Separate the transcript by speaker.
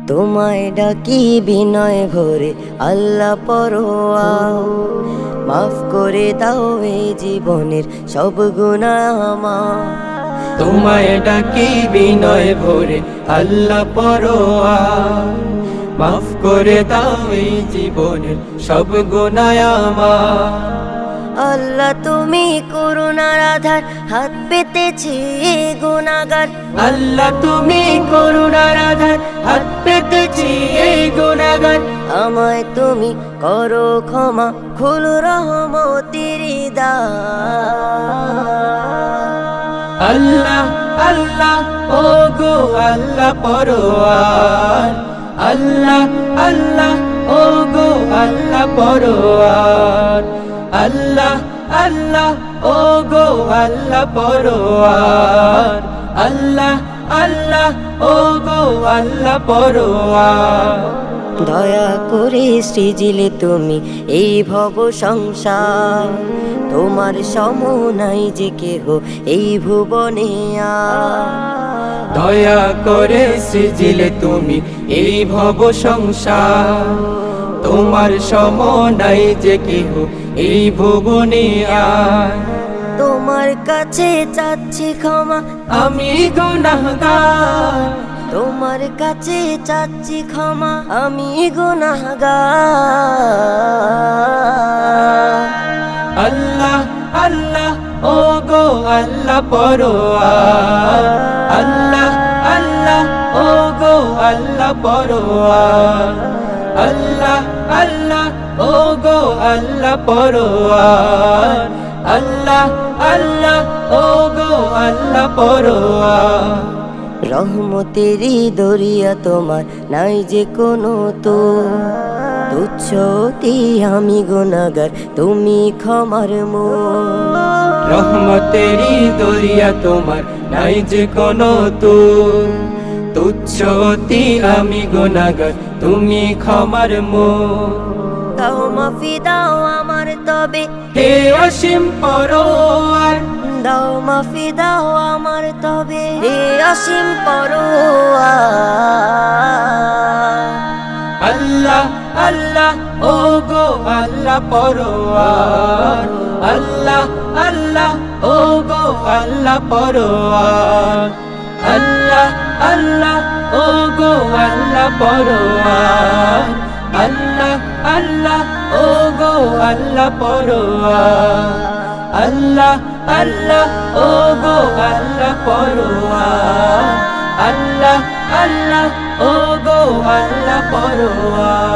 Speaker 1: তোমায় ডাকি বিনয় ভরে আল্লাহ পরোয়া, মাফ করে দাও এই জীবনের সব গুনাহ আমার।
Speaker 2: তোমায় ডাকি বিনয় ভরে আল্লাহ পরোয়া, মাফ করে দাও এই জীবনের সব গুনাহ আমার।
Speaker 1: আল্লাহ তুমি করুণার আধার, হাত পেতেছি গুনাহগার।
Speaker 2: আল্লাহ তুমি করুণার আধার, হাত পেতেছি এই গুনাহগার।
Speaker 1: আমায় তুমি করো ক্ষমা, খুলো রহমতের দ্বার।
Speaker 2: আল্লাহ আল্লাহ ও গো আল্লাহ পরোয়ার, আল্লাহ আল্লাহ ও গো আল্লাহ পরোয়ার। আল্লাহ আল্লাহ ও গো আল্লাহ পরোয়ার, আল্লাহ আল্লাহ ও গো আল্লাহ পরোয়ার।
Speaker 1: দয়া করে সৃজিলে তুমি এই ভব সংসার, তোমার সম নাই যে কেহ এই ভুবনে আর।
Speaker 2: দয়া করে সৃজিলে তুমি এই ভব সংসার, তোমার সম নাই যে কেহ এই ভুবনে আর।
Speaker 1: তোমার কাছে চাচ্ছি ক্ষমা,
Speaker 2: আমি গুনাহগার।
Speaker 1: তোমার কাছে চাচ্ছি ক্ষমা, আমি গুনাহগার।
Speaker 2: আল্লাহ আল্লাহ ও গো আল্লাহ পরোয়ার, আল্লাহ আল্লাহ ও গো আল্লাহ পরোয়ার। আল্লাহ আল্লাহ ও গো আল্লাহ পরোয়ার, আল্লাহ আল্লাহ ও গো আল্লাহ পরোয়ার।
Speaker 1: রহমতেরই দরিয়া তোমার নাই যে কোনো তো, তুচ্ছ অতি আমি গুনাহগার, তুমি ক্ষমার মূল।
Speaker 2: রহমতেরই দরিয়া তোমার নাই যে কোনো তুল, তুচ্ছ অতি আমি গুনাহগার, তুমি ক্ষমার মূল।
Speaker 1: দাও মাফি দাও আমার তবে,
Speaker 2: হে অসীম পরোয়ার।
Speaker 1: দাও মাফি দাও আমার তবে, হে অসীম পরোয়ার।
Speaker 2: আল্লাহ আল্লাহ ও গো আল্লাহ পরোয়ার, আল্লাহ আল্লাহ ও গো আল্লাহ পরোয়ার। আল্লাহ আল্লাহ ও গো আল্লাহ পরোয়ার, আল্লাহ আল্লাহ ও গো আল্লাহ পরোয়ার। আল্লাহ আল্লাহ ও গো আল্লাহ পরোয়ার, আল্লাহ আল্লাহ ও গো আল্লাহ পরোয়ার।